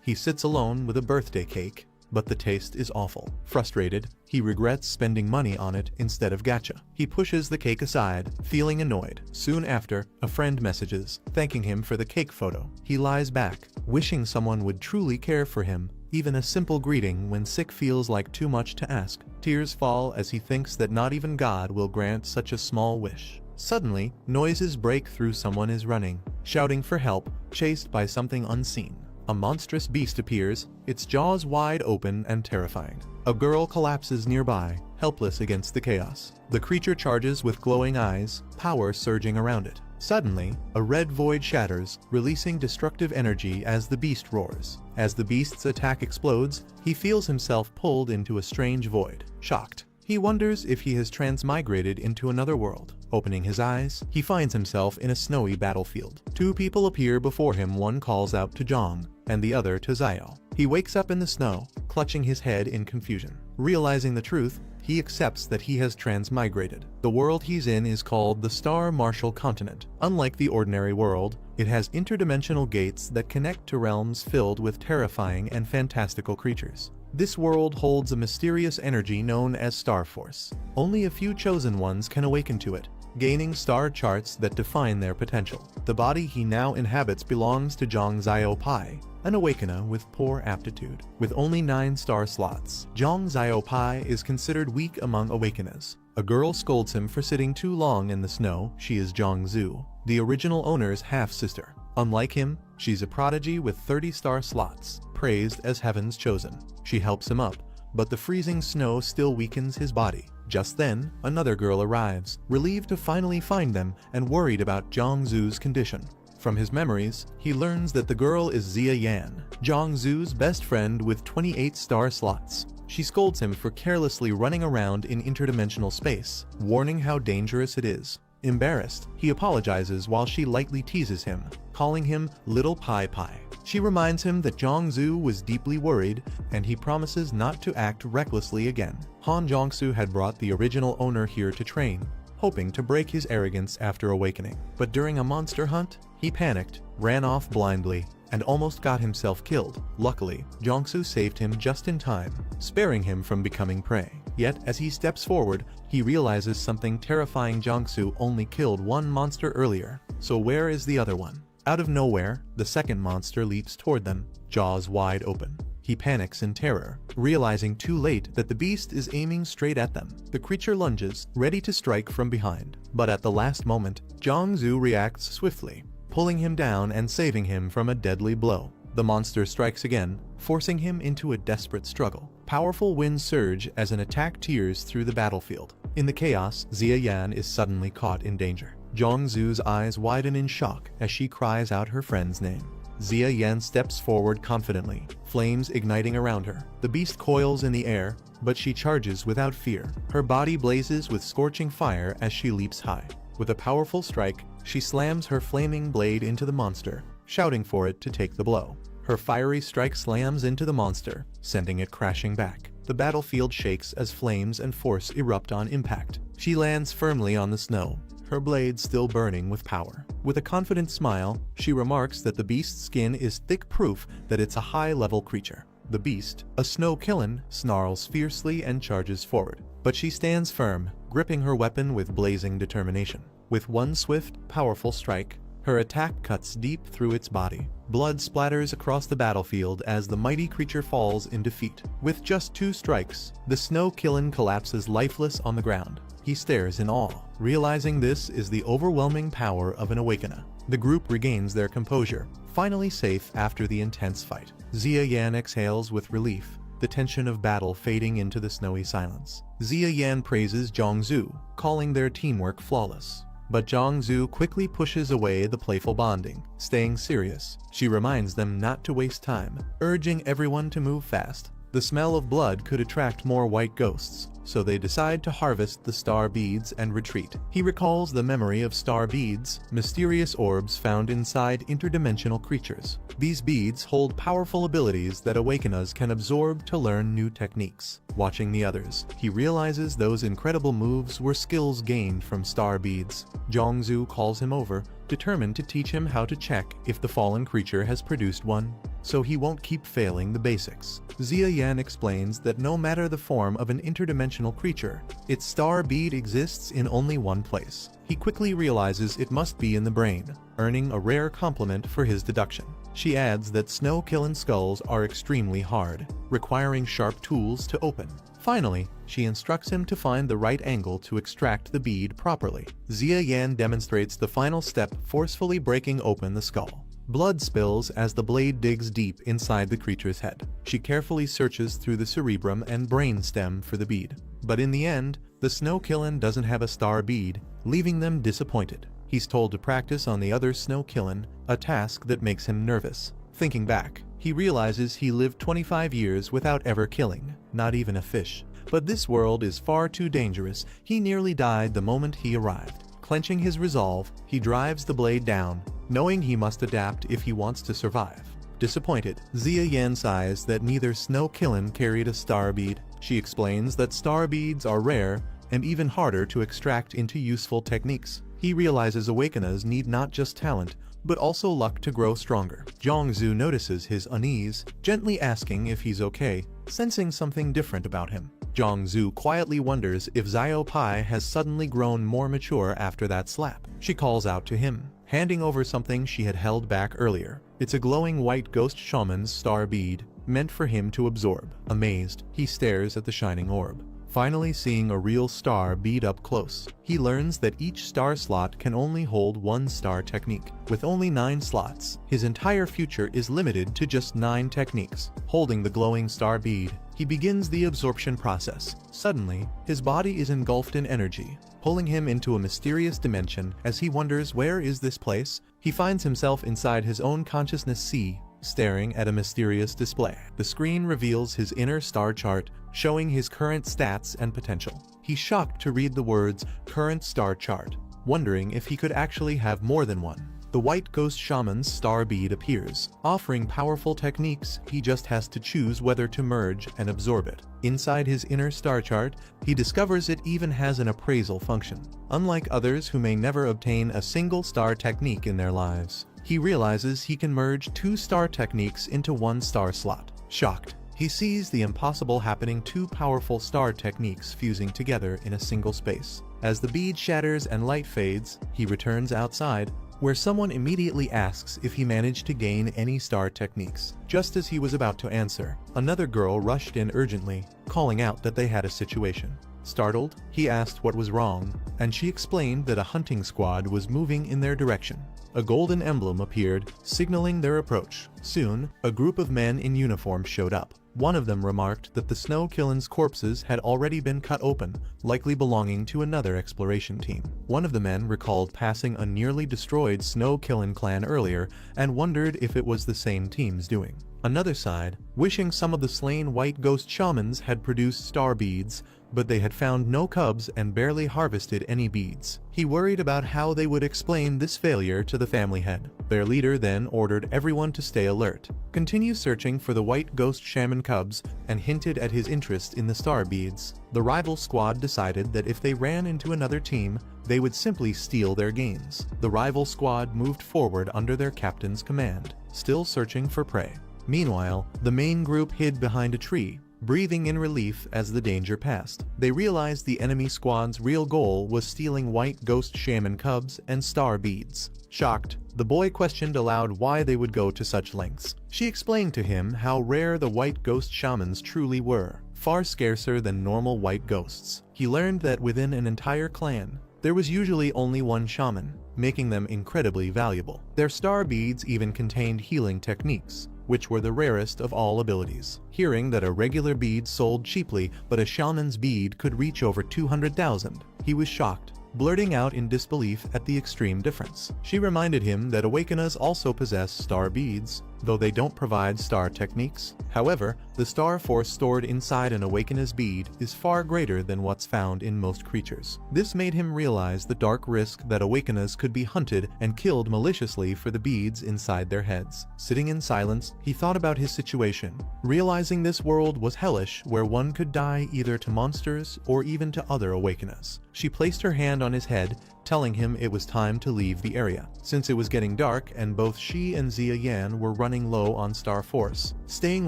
He sits alone with a birthday cake, but the taste is awful. Frustrated, he regrets spending money on it instead of gacha. He pushes the cake aside, feeling annoyed. Soon after, a friend messages, thanking him for the cake photo. He lies back, wishing someone would truly care for him. Even a simple greeting when sick feels like too much to ask. Tears fall as he thinks that not even God will grant such a small wish. Suddenly, noises break through. Someone is running, shouting for help, chased by something unseen. A monstrous beast appears, its jaws wide open and terrifying. A girl collapses nearby, helpless against the chaos. The creature charges with glowing eyes, power surging around it. Suddenly, a red void shatters, releasing destructive energy as the beast roars. As the beast's attack explodes, he feels himself pulled into a strange void. Shocked, he wonders if he has transmigrated into another world. Opening his eyes, he finds himself in a snowy battlefield. Two people appear before him. One calls out to Zhang, and the other to Xiao. He wakes up in the snow, clutching his head in confusion. Realizing the truth, he accepts that he has transmigrated. The world he's in is called the Star Martial Continent. Unlike the ordinary world, it has interdimensional gates that connect to realms filled with terrifying and fantastical creatures. This world holds a mysterious energy known as Star Force. Only a few chosen ones can awaken to it, gaining star charts that define their potential. The body he now inhabits belongs to Zhang Xiaopai, an awakener with poor aptitude. With only 9 star slots, Zhang Xiaopai is considered weak among awakeners. A girl scolds him for sitting too long in the snow. She is Zhang Zhu, the original owner's half-sister. Unlike him, she's a prodigy with 30 star slots, praised as heaven's chosen. She helps him up, but the freezing snow still weakens his body. Just then, another girl arrives, relieved to finally find them and worried about Zhang Zhu's condition. From his memories, he learns that the girl is Xia Yan, Zhang Zhu's best friend with 28 star slots. She scolds him for carelessly running around in interdimensional space, warning how dangerous it is. Embarrassed, he apologizes while she lightly teases him, calling him Little Pai Pai. She reminds him that Zhang Zhu was deeply worried, and he promises not to act recklessly again. Han Jiangsu had brought the original owner here to train, hoping to break his arrogance after awakening. But during a monster hunt, he panicked, ran off blindly, and almost got himself killed. Luckily, Jiangsu saved him just in time, sparing him from becoming prey. Yet, as he steps forward, he realizes something terrifying. Jiangsu only killed one monster earlier, so where is the other one? Out of nowhere, the second monster leaps toward them, jaws wide open. He panics in terror, realizing too late that the beast is aiming straight at them. The creature lunges, ready to strike from behind. But at the last moment, Zhang Zhu reacts swiftly, pulling him down and saving him from a deadly blow. The monster strikes again, forcing him into a desperate struggle. Powerful winds surge as an attack tears through the battlefield. In the chaos, Xia Yan is suddenly caught in danger. Zhang Zhu's eyes widen in shock as she cries out her friend's name. Xia Yan steps forward confidently, flames igniting around her. The beast coils in the air, but she charges without fear. Her body blazes with scorching fire as she leaps high. With a powerful strike, she slams her flaming blade into the monster, shouting for it to take the blow. Her fiery strike slams into the monster, sending it crashing back. The battlefield shakes as flames and force erupt on impact. She lands firmly on the snow, her blade still burning with power. With a confident smile, she remarks that the beast's skin is thick proof that it's a high-level creature. The beast, a snow killen, snarls fiercely and charges forward. But she stands firm, gripping her weapon with blazing determination. With one swift, powerful strike, her attack cuts deep through its body. Blood splatters across the battlefield as the mighty creature falls in defeat. With just 2 strikes, the snow killen collapses lifeless on the ground. He stares in awe, realizing this is the overwhelming power of an awakener. The group regains their composure, finally safe after the intense fight. Xia Yan exhales with relief, the tension of battle fading into the snowy silence. Xia Yan praises Zhang Zhu, calling their teamwork flawless. But Zhang Zhu quickly pushes away the playful bonding, staying serious. She reminds them not to waste time, urging everyone to move fast. The smell of blood could attract more white ghosts, so they decide to harvest the star beads and retreat. He recalls the memory of star beads, mysterious orbs found inside interdimensional creatures. These beads hold powerful abilities that awakeners can absorb to learn new techniques. Watching the others, he realizes those incredible moves were skills gained from star beads. Zhang Zhu calls him over, determined to teach him how to check if the fallen creature has produced one, so he won't keep failing the basics. Xia Yan explains that no matter the form of an interdimensional creature, its star bead exists in only one place. He quickly realizes it must be in the brain, earning a rare compliment for his deduction. She adds that snow-killing skulls are extremely hard, requiring sharp tools to open. Finally, she instructs him to find the right angle to extract the bead properly. Xia Yan demonstrates the final step, forcefully breaking open the skull. Blood spills as the blade digs deep inside the creature's head. She carefully searches through the cerebrum and brain stem for the bead. But in the end, the snow-killing doesn't have a star bead, leaving them disappointed. He's told to practice on the other snow-killing, a task that makes him nervous. Thinking back, he realizes he lived 25 years without ever killing, not even a fish. But this world is far too dangerous. He nearly died the moment he arrived. Clenching his resolve, he drives the blade down, knowing he must adapt if he wants to survive. Disappointed, Xia Yan sighs that neither snow-killing carried a star bead. She explains that star beads are rare and even harder to extract into useful techniques. He realizes Awakeners need not just talent, but also luck to grow stronger. Zhongzhu notices his unease, gently asking if he's okay, sensing something different about him. Zhongzhu quietly wonders if Xiao Pai has suddenly grown more mature after that slap. She calls out to him, handing over something she had held back earlier. It's a glowing white ghost shaman's star bead, meant for him to absorb. Amazed, he stares at the shining orb. Finally seeing a real star bead up close, he learns that each star slot can only hold one star technique. With only 9 slots, his entire future is limited to just 9 techniques. Holding the glowing star bead, he begins the absorption process. Suddenly, his body is engulfed in energy, pulling him into a mysterious dimension. As he wonders where is this place, he finds himself inside his own consciousness sea, staring at a mysterious display. The screen reveals his inner star chart, showing his current stats and potential. He's shocked to read the words, "current star chart," wondering if he could actually have more than one. The white ghost shaman's star bead appears, offering powerful techniques. He just has to choose whether to merge and absorb it. Inside his inner star chart, he discovers it even has an appraisal function. Unlike others who may never obtain a single star technique in their lives, he realizes he can merge 2 star techniques into 1 star slot. Shocked, he sees the impossible happening, 2 powerful star techniques fusing together in a single space. As the bead shatters and light fades, he returns outside, where someone immediately asks if he managed to gain any star techniques. Just as he was about to answer, another girl rushed in urgently, calling out that they had a situation. Startled, he asked what was wrong, and she explained that a hunting squad was moving in their direction. A golden emblem appeared, signaling their approach. Soon, a group of men in uniform showed up. One of them remarked that the snow-killing's corpses had already been cut open, likely belonging to another exploration team. One of the men recalled passing a nearly destroyed snow-killing clan earlier and wondered if it was the same team's doing. Another sighed, wishing some of the slain white ghost shamans had produced star beads, but they had found no cubs and barely harvested any beads. He worried about how they would explain this failure to the family head. Their leader then ordered everyone to stay alert, continue searching for the white ghost shaman cubs, and hinted at his interest in the star beads. The rival squad decided that if they ran into another team, they would simply steal their gains. The rival squad moved forward under their captain's command, still searching for prey. Meanwhile, the main group hid behind a tree, breathing in relief as the danger passed. They realized the enemy squad's real goal was stealing white ghost shaman cubs and star beads. Shocked, the boy questioned aloud why they would go to such lengths. She explained to him how rare the white ghost shamans truly were, far scarcer than normal white ghosts. He learned that within an entire clan, there was usually only one shaman, making them incredibly valuable. Their star beads even contained healing techniques, which were the rarest of all abilities. Hearing that a regular bead sold cheaply, but a shaman's bead could reach over 200,000, he was shocked, blurting out in disbelief at the extreme difference. She reminded him that Awakeners also possess star beads, though they don't provide star techniques. However, the star force stored inside an Awakener's bead is far greater than what's found in most creatures. This made him realize the dark risk that Awakeners could be hunted and killed maliciously for the beads inside their heads. Sitting in silence, he thought about his situation, realizing this world was hellish, where one could die either to monsters or even to other Awakeners. She placed her hand on his head, telling him it was time to leave the area, since it was getting dark and both she and Xia Yan were running low on star force. Staying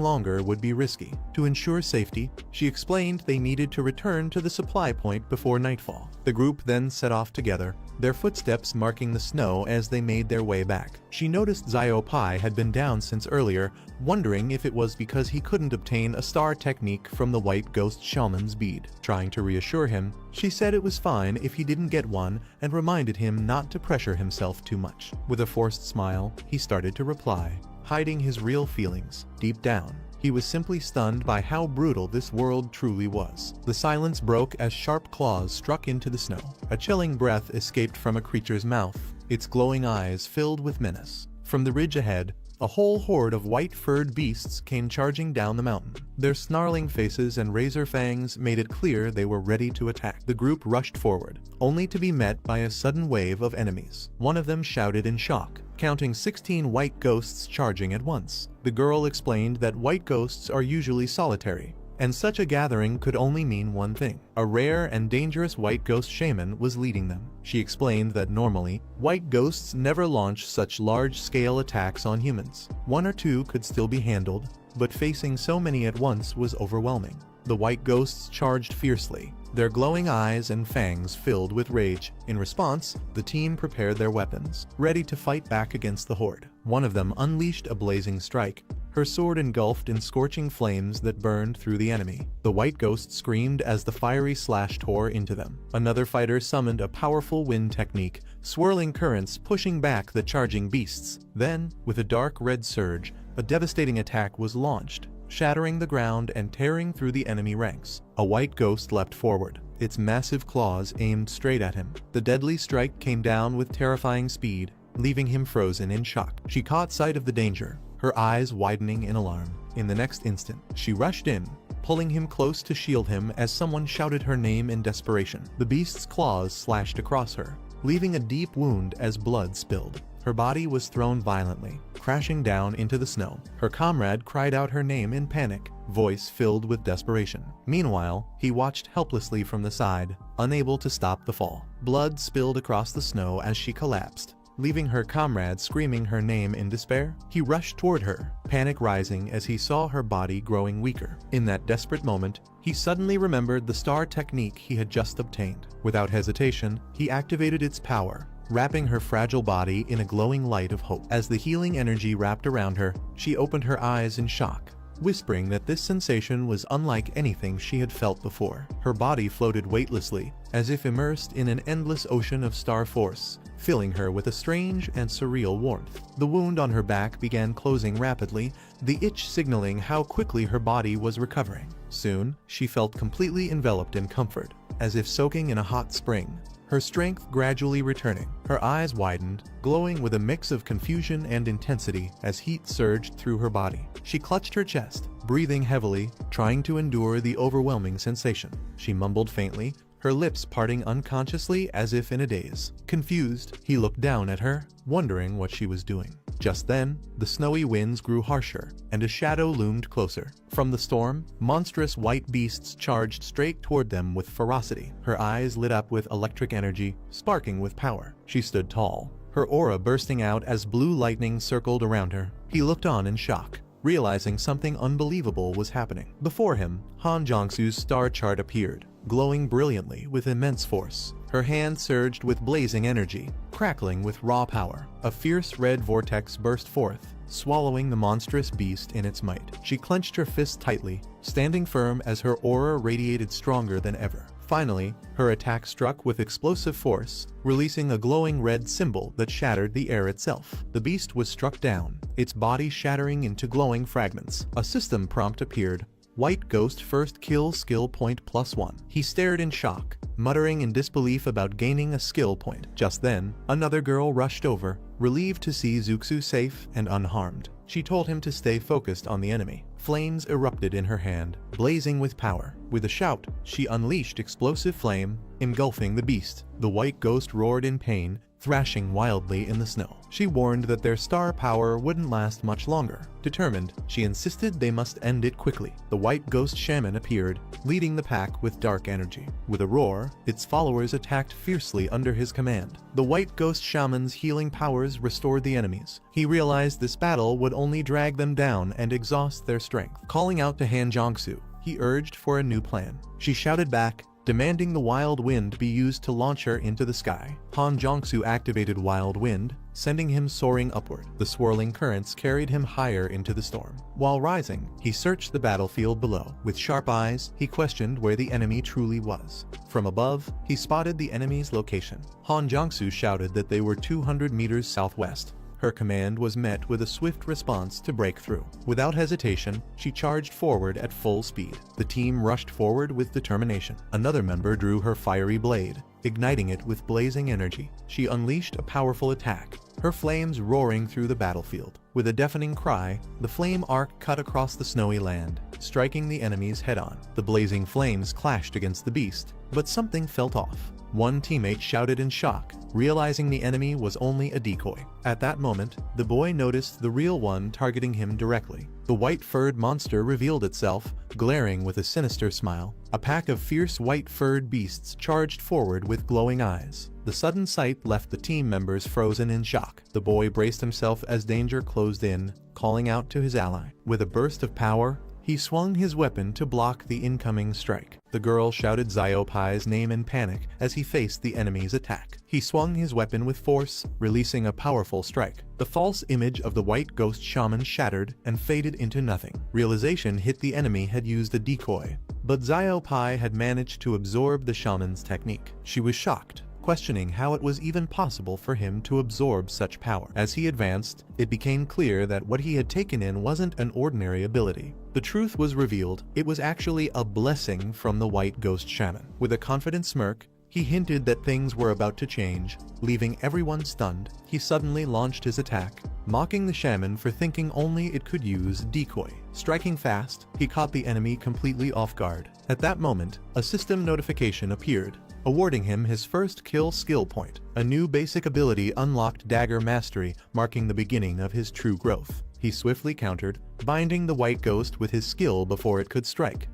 longer would be risky. To ensure safety, she explained they needed to return to the supply point before nightfall. The group then set off together, their footsteps marking the snow as they made their way back. She noticed Xiao Pai had been down since earlier, wondering if it was because he couldn't obtain a star technique from the White Ghost Shaman's bead. Trying to reassure him, she said it was fine if he didn't get one and reminded him not to pressure himself too much. With a forced smile, he started to reply, hiding his real feelings. Deep down, he was simply stunned by how brutal this world truly was. The silence broke as sharp claws struck into the snow. A chilling breath escaped from a creature's mouth, its glowing eyes filled with menace. From the ridge ahead, a whole horde of white-furred beasts came charging down the mountain. Their snarling faces and razor fangs made it clear they were ready to attack. The group rushed forward, only to be met by a sudden wave of enemies. One of them shouted in shock, counting 16 white ghosts charging at once. The girl explained that white ghosts are usually solitary, and such a gathering could only mean one thing. A rare and dangerous white ghost shaman was leading them. She explained that normally, white ghosts never launch such large-scale attacks on humans. One or two could still be handled, but facing so many at once was overwhelming. The white ghosts charged fiercely, their glowing eyes and fangs filled with rage. In response, the team prepared their weapons, ready to fight back against the horde. One of them unleashed a blazing strike, her sword engulfed in scorching flames that burned through the enemy. The white ghost screamed as the fiery slash tore into them. Another fighter summoned a powerful wind technique, swirling currents pushing back the charging beasts. Then, with a dark red surge, a devastating attack was launched, shattering the ground and tearing through the enemy ranks. A white ghost leapt forward, its massive claws aimed straight at him. The deadly strike came down with terrifying speed, leaving him frozen in shock. She caught sight of the danger, her eyes widening in alarm. In the next instant, she rushed in, pulling him close to shield him as someone shouted her name in desperation. The beast's claws slashed across her, leaving a deep wound as blood spilled. Her body was thrown violently, crashing down into the snow. Her comrade cried out her name in panic, voice filled with desperation. Meanwhile, he watched helplessly from the side, unable to stop the fall. Blood spilled across the snow as she collapsed, leaving her comrade screaming her name in despair. He rushed toward her, panic rising as he saw her body growing weaker. In that desperate moment, he suddenly remembered the star technique he had just obtained. Without hesitation, he activated its power, wrapping her fragile body in a glowing light of hope. As the healing energy wrapped around her, she opened her eyes in shock, whispering that this sensation was unlike anything she had felt before. Her body floated weightlessly, as if immersed in an endless ocean of star force, filling her with a strange and surreal warmth. The wound on her back began closing rapidly, the itch signaling how quickly her body was recovering. Soon, she felt completely enveloped in comfort, as if soaking in a hot spring, her strength gradually returning. Her eyes widened, glowing with a mix of confusion and intensity as heat surged through her body. She clutched her chest, breathing heavily, trying to endure the overwhelming sensation. She mumbled faintly, her lips parting unconsciously as if in a daze. Confused, he looked down at her, wondering what she was doing. Just then, the snowy winds grew harsher, and a shadow loomed closer. From the storm, monstrous white beasts charged straight toward them with ferocity. Her eyes lit up with electric energy, sparking with power. She stood tall, her aura bursting out as blue lightning circled around her. He looked on in shock, realizing something unbelievable was happening. Before him, Han Jiangsu's star chart appeared, glowing brilliantly with immense force. Her hand surged with blazing energy, crackling with raw power. A fierce red vortex burst forth, swallowing the monstrous beast in its might. She clenched her fist tightly, standing firm as her aura radiated stronger than ever. Finally, her attack struck with explosive force, releasing a glowing red symbol that shattered the air itself. The beast was struck down, its body shattering into glowing fragments. A system prompt appeared. White Ghost first kill skill point +1. He stared in shock, muttering in disbelief about gaining a skill point. Just then, another girl rushed over, relieved to see Zuxu safe and unharmed. She told him to stay focused on the enemy. Flames erupted in her hand, blazing with power. With a shout, she unleashed explosive flame, engulfing the beast. The white ghost roared in pain, thrashing wildly in the snow. She warned that their star power wouldn't last much longer. Determined, she insisted they must end it quickly. The white ghost shaman appeared, leading the pack with dark energy. With a roar, its followers attacked fiercely under his command. The white ghost shaman's healing powers restored the enemies. He realized this battle would only drag them down and exhaust their strength. Calling out to Han Jiangsu, he urged for a new plan. She shouted back, demanding the wild wind be used to launch her into the sky. Han Jiangsu activated wild wind, sending him soaring upward. The swirling currents carried him higher into the storm. While rising, he searched the battlefield below. With sharp eyes, he questioned where the enemy truly was. From above, he spotted the enemy's location. Han Jiangsu shouted that they were 200 meters southwest. Her command was met with a swift response to break through. Without hesitation, she charged forward at full speed. The team rushed forward with determination. Another member drew her fiery blade, igniting it with blazing energy. She unleashed a powerful attack, her flames roaring through the battlefield. With a deafening cry, the flame arc cut across the snowy land, striking the enemies head-on. The blazing flames clashed against the beast, but something felt off. One teammate shouted in shock, realizing the enemy was only a decoy. At that moment, the boy noticed the real one targeting him directly. The white-furred monster revealed itself, glaring with a sinister smile. A pack of fierce white-furred beasts charged forward with glowing eyes. The sudden sight left the team members frozen in shock. The boy braced himself as danger closed in, calling out to his ally. With a burst of power, he swung his weapon to block the incoming strike. The girl shouted Xiaopai's name in panic as he faced the enemy's attack. He swung his weapon with force, releasing a powerful strike. The false image of the white ghost shaman shattered and faded into nothing. Realization hit the enemy had used a decoy, but Xiaopai had managed to absorb the shaman's technique. She was shocked, questioning how it was even possible for him to absorb such power. As he advanced, it became clear that what he had taken in wasn't an ordinary ability. The truth was revealed. It was actually a blessing from the white ghost shaman. With a confident smirk, he hinted that things were about to change, leaving everyone stunned. He suddenly launched his attack, mocking the shaman for thinking only it could use decoy. Striking fast, he caught the enemy completely off guard. At that moment, a system notification appeared, awarding him his first kill skill point. A new basic ability unlocked dagger mastery, marking the beginning of his true growth. He swiftly countered, binding the white ghost with his skill before it could strike.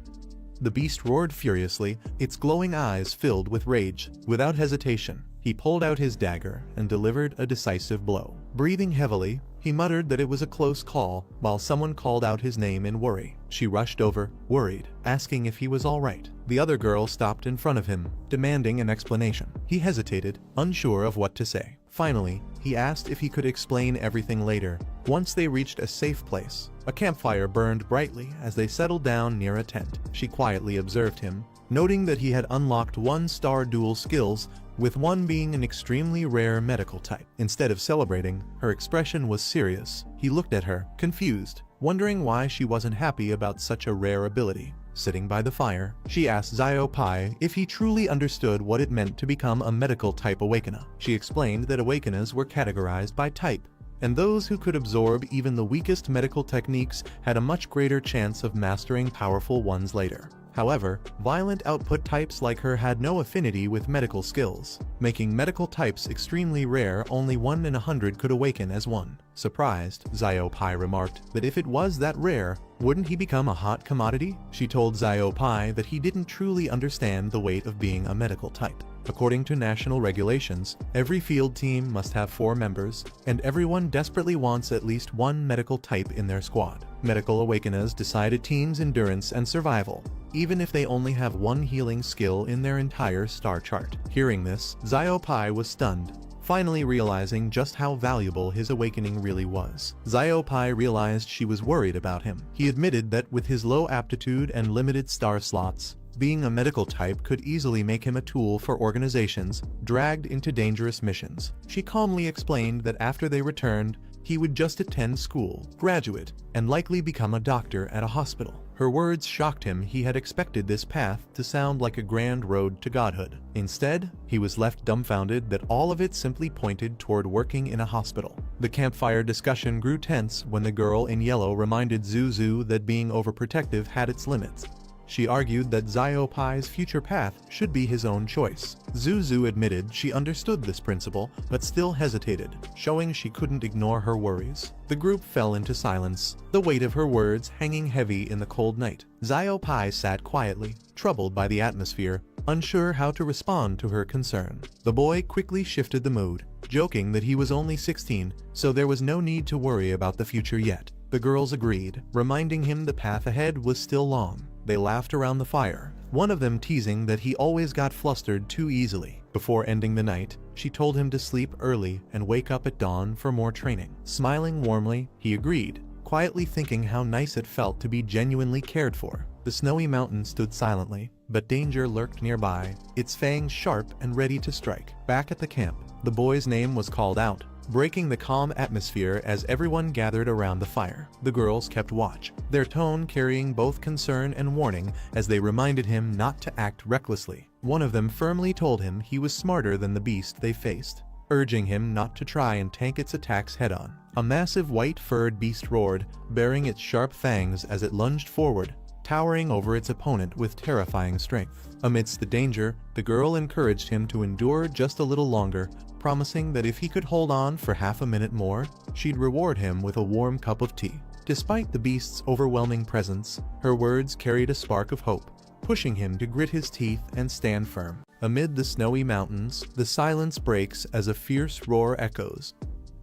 The beast roared furiously, its glowing eyes filled with rage. Without hesitation, he pulled out his dagger and delivered a decisive blow. Breathing heavily, he muttered that it was a close call, while someone called out his name in worry. She rushed over, worried, asking if he was all right. The other girl stopped in front of him, demanding an explanation. He hesitated, unsure of what to say. Finally, he asked if he could explain everything later. Once they reached a safe place, a campfire burned brightly as they settled down near a tent. She quietly observed him, noting that he had unlocked 1-star dual skills, with one being an extremely rare medical type. Instead of celebrating, her expression was serious. He looked at her, confused, wondering why she wasn't happy about such a rare ability. Sitting by the fire, she asked Xiaopai if he truly understood what it meant to become a medical type Awakener. She explained that Awakeners were categorized by type, and those who could absorb even the weakest medical techniques had a much greater chance of mastering powerful ones later. However, violent output types like her had no affinity with medical skills, making medical types extremely rare. Only 1 in 100 could awaken as one. Surprised, Xiaopai remarked that if it was that rare, wouldn't he become a hot commodity? She told Xiaopai that he didn't truly understand the weight of being a medical type. According to national regulations, every field team must have 4 members, and everyone desperately wants at least one medical type in their squad. Medical Awakeners decide a team's endurance and survival, even if they only have 1 healing skill in their entire star chart. Hearing this, Xiaopai was stunned, finally realizing just how valuable his awakening really was. Xiaopai realized she was worried about him. He admitted that with his low aptitude and limited star slots, being a medical type could easily make him a tool for organizations dragged into dangerous missions. She calmly explained that after they returned, he would just attend school, graduate, and likely become a doctor at a hospital. Her words shocked him. He had expected this path to sound like a grand road to godhood. Instead, he was left dumbfounded that all of it simply pointed toward working in a hospital. The campfire discussion grew tense when the girl in yellow reminded Zuzu that being overprotective had its limits. She argued that Xiaopai's future path should be his own choice. Zuzu admitted she understood this principle, but still hesitated, showing she couldn't ignore her worries. The group fell into silence, the weight of her words hanging heavy in the cold night. Xiaopai sat quietly, troubled by the atmosphere, unsure how to respond to her concern. The boy quickly shifted the mood, joking that he was only 16, so there was no need to worry about the future yet. The girls agreed, reminding him the path ahead was still long. They laughed around the fire, one of them teasing that he always got flustered too easily. Before ending the night, she told him to sleep early and wake up at dawn for more training. Smiling warmly, he agreed, quietly thinking how nice it felt to be genuinely cared for. The snowy mountain stood silently, but danger lurked nearby, its fangs sharp and ready to strike. Back at the camp, the boy's name was called out, breaking the calm atmosphere as everyone gathered around the fire. The girls kept watch, their tone carrying both concern and warning as they reminded him not to act recklessly. One of them firmly told him he was smarter than the beast they faced, urging him not to try and tank its attacks head-on. A massive white-furred beast roared, baring its sharp fangs as it lunged forward, towering over its opponent with terrifying strength. Amidst the danger, the girl encouraged him to endure just a little longer, promising that if he could hold on for half a minute more, she'd reward him with a warm cup of tea. Despite the beast's overwhelming presence, her words carried a spark of hope, pushing him to grit his teeth and stand firm. Amid the snowy mountains, the silence breaks as a fierce roar echoes.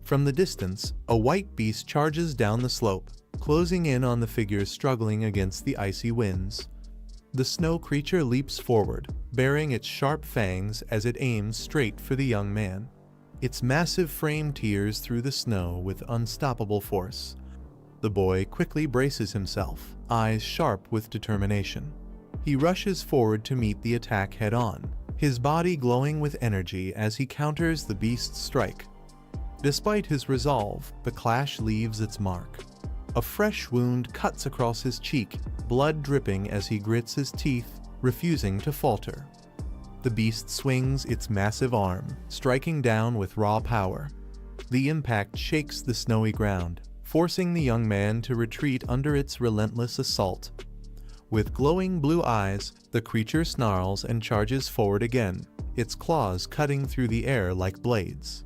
From the distance, a white beast charges down the slope, closing in on the figures struggling against the icy winds. The snow creature leaps forward, baring its sharp fangs as it aims straight for the young man. Its massive frame tears through the snow with unstoppable force. The boy quickly braces himself, eyes sharp with determination. He rushes forward to meet the attack head-on, his body glowing with energy as he counters the beast's strike. Despite his resolve, the clash leaves its mark. A fresh wound cuts across his cheek, blood dripping as he grits his teeth, refusing to falter. The beast swings its massive arm, striking down with raw power. The impact shakes the snowy ground, forcing the young man to retreat under its relentless assault. With glowing blue eyes, the creature snarls and charges forward again, its claws cutting through the air like blades.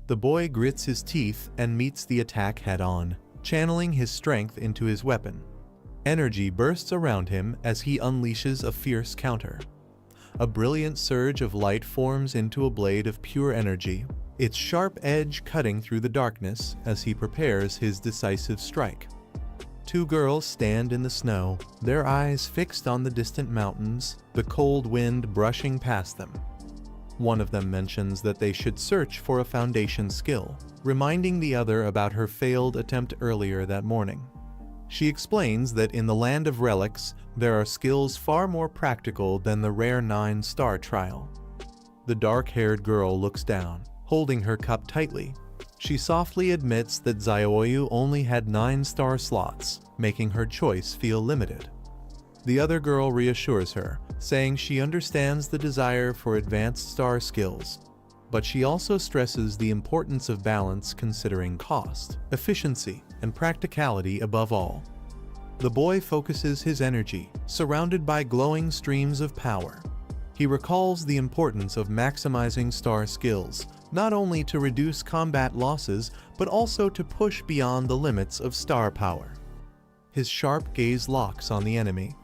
The boy grits his teeth and meets the attack head-on, channeling his strength into his weapon. Energy bursts around him as he unleashes a fierce counter. A brilliant surge of light forms into a blade of pure energy, its sharp edge cutting through the darkness as he prepares his decisive strike. Two girls stand in the snow, their eyes fixed on the distant mountains, the cold wind brushing past them. One of them mentions that they should search for a foundation skill, reminding the other about her failed attempt earlier that morning. She explains that in the land of relics, there are skills far more practical than the rare 9-star trial. The dark-haired girl looks down, holding her cup tightly. She softly admits that Xiaoyu only had 9-star slots, making her choice feel limited. The other girl reassures her, saying she understands the desire for advanced star skills, but she also stresses the importance of balance considering cost, efficiency, and practicality above all. The boy focuses his energy, surrounded by glowing streams of power. He recalls the importance of maximizing star skills, not only to reduce combat losses, but also to push beyond the limits of star power. His sharp gaze locks on the enemy.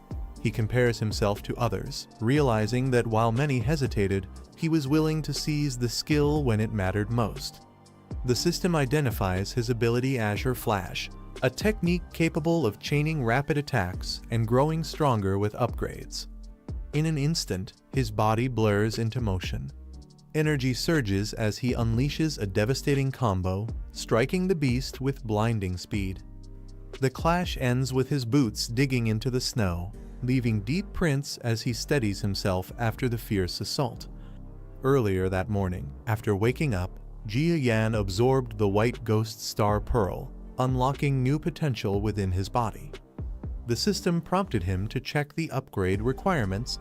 He compares himself to others, realizing that while many hesitated, he was willing to seize the skill when it mattered most. The system identifies his ability Azure Flash, a technique capable of chaining rapid attacks and growing stronger with upgrades. In an instant, his body blurs into motion. Energy surges as he unleashes a devastating combo, striking the beast with blinding speed. The clash ends with his boots digging into the snow, leaving deep prints as he steadies himself after the fierce assault. Earlier that morning, after waking up, Jia Yan absorbed the white ghost star pearl, unlocking new potential within his body. The system prompted him to check the upgrade requirements.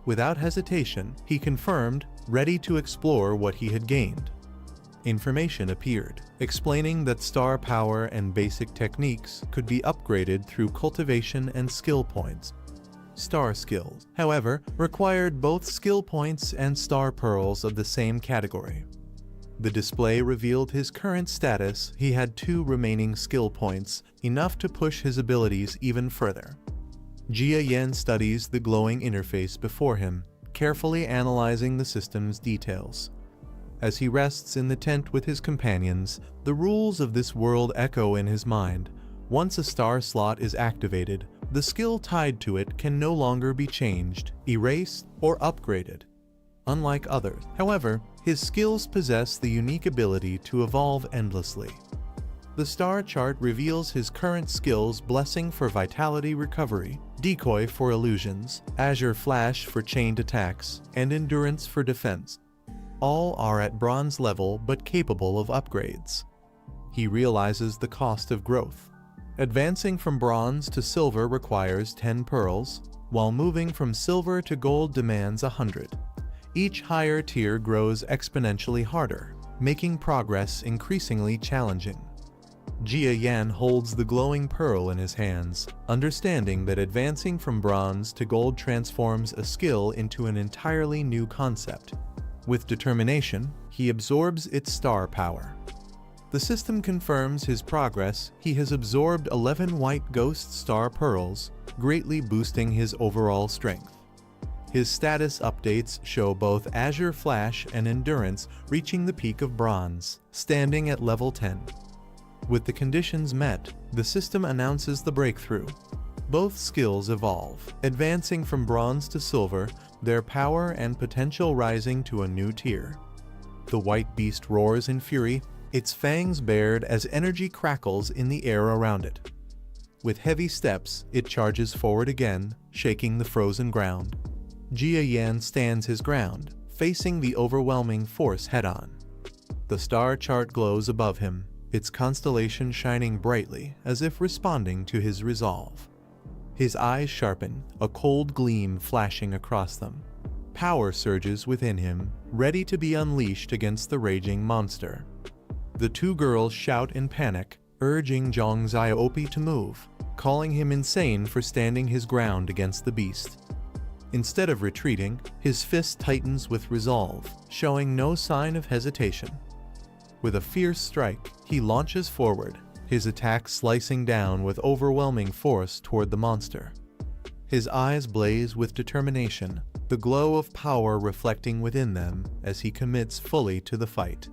Without hesitation, he confirmed, ready to explore what he had gained. Information appeared, explaining that star power and basic techniques could be upgraded through cultivation and skill points. star skills, however, required both skill points and star pearls of the same category. The display revealed his current status. He had 2 remaining skill points, enough to push his abilities even further. Jia Yan studies the glowing interface before him, carefully analyzing the system's details. As he rests in the tent with his companions, the rules of this world echo in his mind. Once a star slot is activated, the skill tied to it can no longer be changed, erased, or upgraded. Unlike others, however, his skills possess the unique ability to evolve endlessly. The star chart reveals his current skills: Blessing for Vitality Recovery, Decoy for Illusions, Azure Flash for Chained Attacks, and Endurance for Defense. All are at bronze level but capable of upgrades. He realizes the cost of growth. Advancing from bronze to silver requires 10 pearls, while moving from silver to gold demands 100. Each higher tier grows exponentially harder, making progress increasingly challenging. Jia Yan holds the glowing pearl in his hands, understanding that advancing from bronze to gold transforms a skill into an entirely new concept. With determination, he absorbs its star power. The system confirms his progress. He has absorbed 11 white ghost star pearls, greatly boosting his overall strength. His status updates show both Azure Flash and Endurance reaching the peak of bronze, standing at level 10. With the conditions met, the system announces the breakthrough. Both skills evolve, advancing from bronze to silver, their power and potential rising to a new tier. The white beast roars in fury, its fangs bared as energy crackles in the air around it. With heavy steps, it charges forward again, shaking the frozen ground. Jia Yan stands his ground, facing the overwhelming force head-on. The star chart glows above him, its constellation shining brightly as if responding to his resolve. His eyes sharpen, a cold gleam flashing across them. Power surges within him, ready to be unleashed against the raging monster. The 2 girls shout in panic, urging Zhang Xiaopi to move, calling him insane for standing his ground against the beast. Instead of retreating, his fist tightens with resolve, showing no sign of hesitation. With a fierce strike, he launches forward, his attack slicing down with overwhelming force toward the monster. His eyes blaze with determination, the glow of power reflecting within them as he commits fully to the fight.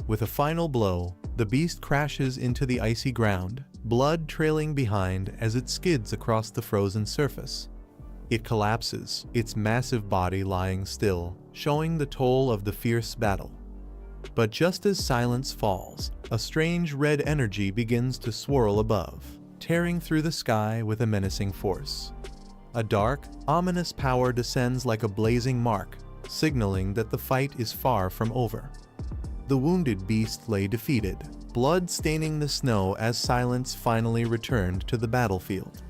With a final blow, the beast crashes into the icy ground, blood trailing behind as it skids across the frozen surface. It collapses, its massive body lying still, showing the toll of the fierce battle. But just as silence falls, a strange red energy begins to swirl above, tearing through the sky with a menacing force. A dark, ominous power descends like a blazing mark, signaling that the fight is far from over. The wounded beast lay defeated, blood staining the snow as silence finally returned to the battlefield.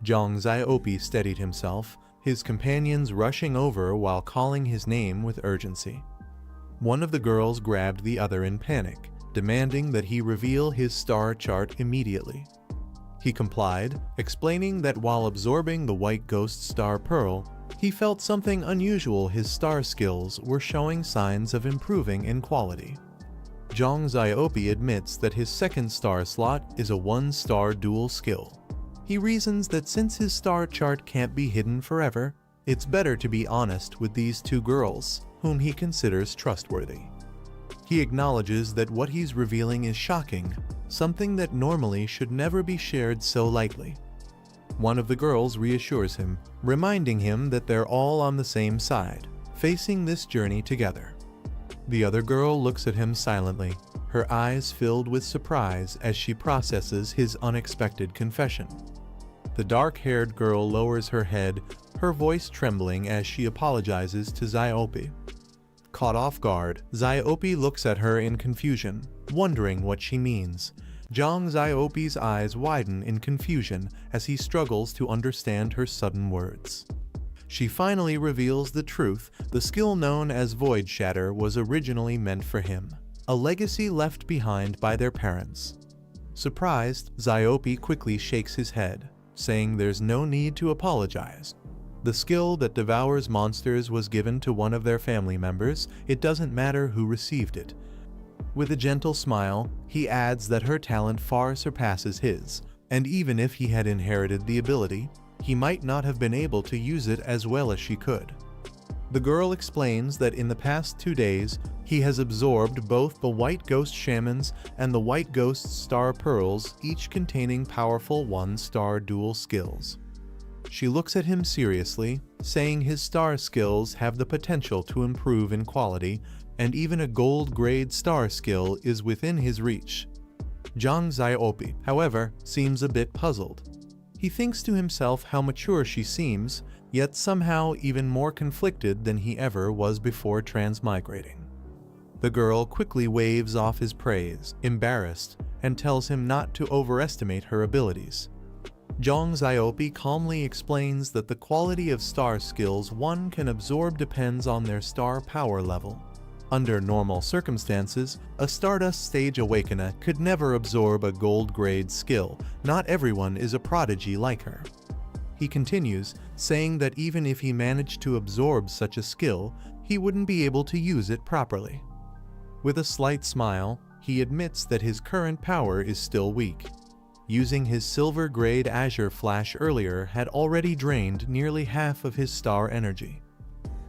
Zhang Xiaopi steadied himself, his companions rushing over while calling his name with urgency. One of the girls grabbed the other in panic, demanding that he reveal his star chart immediately. He complied, explaining that while absorbing the white ghost star pearl, he felt something unusual. His star skills were showing signs of improving in quality. Zhang Xiaopi admits that his second star slot is a 1-star dual skill. He reasons that since his star chart can't be hidden forever, it's better to be honest with these 2 girls, whom he considers trustworthy. He acknowledges that what he's revealing is shocking, something that normally should never be shared so lightly. One of the girls reassures him, reminding him that they're all on the same side, facing this journey together. The other girl looks at him silently, her eyes filled with surprise as she processes his unexpected confession. The dark-haired girl lowers her head, her voice trembling as she apologizes to Xiaopi. Caught off guard, Xiaopi looks at her in confusion, wondering what she means. Zhang Xiaopi's eyes widen in confusion as he struggles to understand her sudden words. She finally reveals the truth. The skill known as Void Shatter was originally meant for him, a legacy left behind by their parents. Surprised, Xiaopi quickly shakes his head. saying there's no need to apologize. The skill that devours monsters was given to one of their family members. It doesn't matter who received it. With a gentle smile, he adds that her talent far surpasses his, and even if he had inherited the ability, he might not have been able to use it as well as she could. The girl explains that in the past 2 days, he has absorbed both the White Ghost Shamans and the White Ghost Star Pearls, each containing powerful 1-star dual skills. She looks at him seriously, saying his star skills have the potential to improve in quality, and even a gold-grade star skill is within his reach. Jang Xiaopi, however, seems a bit puzzled. He thinks to himself how mature she seems, yet somehow even more conflicted than he ever was before transmigrating. The girl quickly waves off his praise, embarrassed, and tells him not to overestimate her abilities. Jang Xiaopi calmly explains that the quality of star skills one can absorb depends on their star power level. Under normal circumstances, a Stardust Stage Awakener could never absorb a gold-grade skill. Not everyone is a prodigy like her. He continues, saying that even if he managed to absorb such a skill, he wouldn't be able to use it properly. With a slight smile, he admits that his current power is still weak. Using his silver-grade Azure Flash earlier had already drained nearly half of his star energy.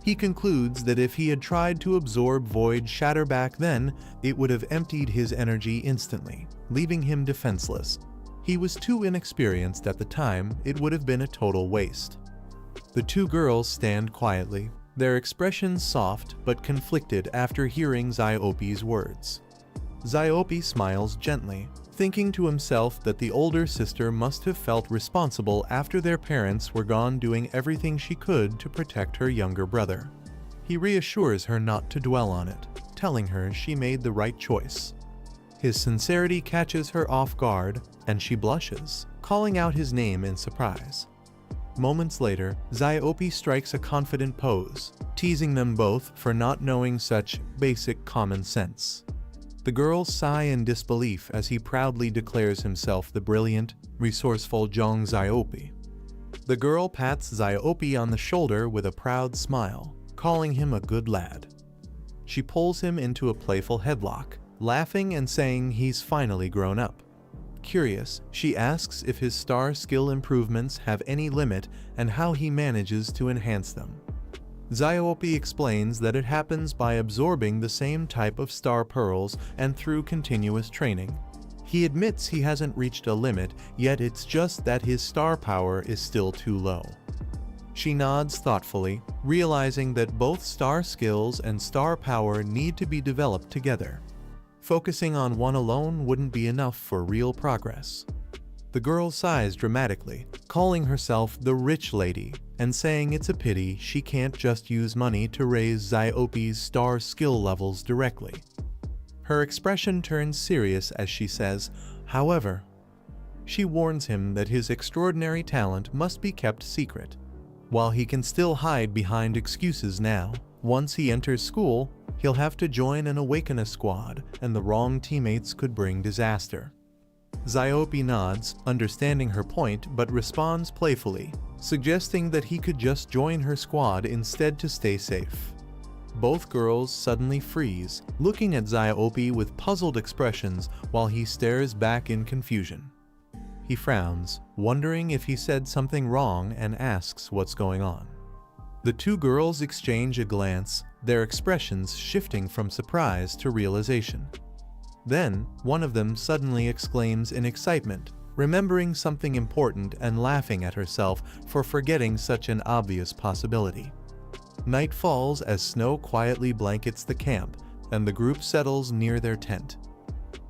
He concludes that if he had tried to absorb Void Shatter back then, it would have emptied his energy instantly, leaving him defenseless. He was too inexperienced at the time. It would have been a total waste. The two girls stand quietly, their expressions soft but conflicted after hearing Xiaopi's words. Xiaopi smiles gently, thinking to himself that the older sister must have felt responsible after their parents were gone, doing everything she could to protect her younger brother. He reassures her not to dwell on it, telling her she made the right choice. His sincerity catches her off guard, and she blushes, calling out his name in surprise. Moments later, Xiaopi strikes a confident pose, teasing them both for not knowing such basic common sense. The girls sigh in disbelief as he proudly declares himself the brilliant, resourceful Jang Xiaopi. The girl pats Xiaopi on the shoulder with a proud smile, calling him a good lad. She pulls him into a playful headlock, laughing and saying he's finally grown up. Curious, she asks if his star skill improvements have any limit and how he manages to enhance them. Xiaopi explains that it happens by absorbing the same type of star pearls and through continuous training. He admits he hasn't reached a limit, yet it's just that his star power is still too low. She nods thoughtfully, realizing that both star skills and star power need to be developed together. Focusing on one alone wouldn't be enough for real progress. The girl sighs dramatically, calling herself the rich lady, and saying it's a pity she can't just use money to raise Xiaopi's star skill levels directly. Her expression turns serious as she says, however. She warns him that his extraordinary talent must be kept secret. While he can still hide behind excuses now, once he enters school, he'll have to join an Awakener squad, and the wrong teammates could bring disaster. Xiaopi nods, understanding her point, but responds playfully, suggesting that he could just join her squad instead to stay safe. Both girls suddenly freeze, looking at Xiaopi with puzzled expressions while he stares back in confusion. He frowns, wondering if he said something wrong, and asks what's going on. The two girls exchange a glance, their expressions shifting from surprise to realization. Then, one of them suddenly exclaims in excitement, remembering something important and laughing at herself for forgetting such an obvious possibility. Night falls as snow quietly blankets the camp, and the group settles near their tent.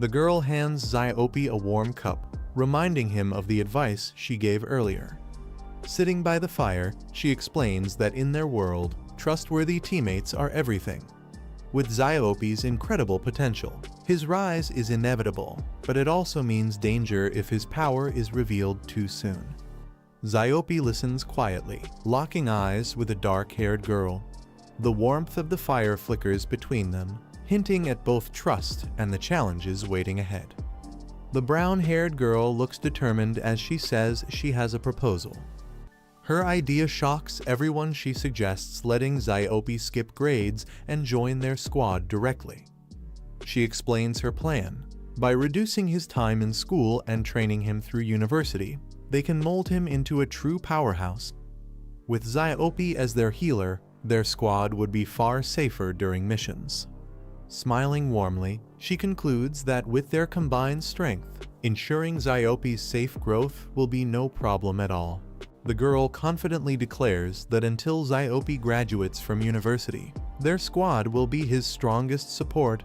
The girl hands Xiaopi a warm cup, reminding him of the advice she gave earlier. Sitting by the fire, she explains that in their world, trustworthy teammates are everything. With Xiaopi's incredible potential, his rise is inevitable, but it also means danger if his power is revealed too soon. Xiaopi listens quietly, locking eyes with a dark-haired girl. The warmth of the fire flickers between them, hinting at both trust and the challenges waiting ahead. The brown-haired girl looks determined as she says she has a proposal. Her idea shocks everyone. She suggests letting Xiaopi skip grades and join their squad directly. She explains her plan. By reducing his time in school and training him through university, they can mold him into a true powerhouse. With Xiaopi as their healer, their squad would be far safer during missions. Smiling warmly, she concludes that with their combined strength, ensuring Xiaopi's safe growth will be no problem at all. The girl confidently declares that until Xiaopi graduates from university, their squad will be his strongest support.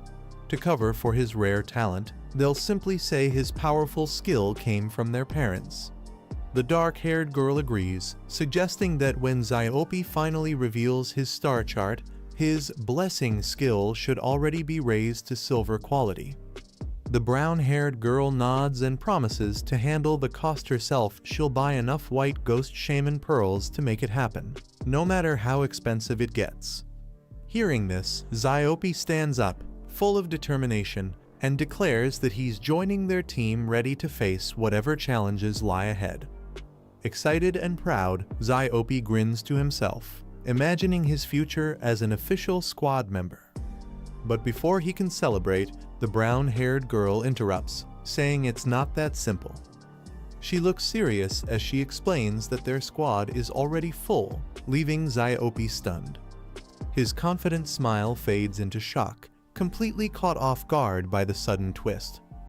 To cover for his rare talent, they'll simply say his powerful skill came from their parents. The dark-haired girl agrees, suggesting that when Xiaopi finally reveals his star chart, his blessing skill should already be raised to silver quality. The brown-haired girl nods and promises to handle the cost herself. She'll buy enough white ghost shaman pearls to make it happen, no matter how expensive it gets. Hearing this, Xiaopi stands up, full of determination, and declares that he's joining their team, ready to face whatever challenges lie ahead. Excited and proud, Xiaopi grins to himself, imagining his future as an official squad member. But before he can celebrate, the brown-haired girl interrupts, saying it's not that simple. She looks serious as she explains that their squad is already full, leaving Xiaopi stunned. His confident smile fades into shock, completely caught off guard by the sudden twist.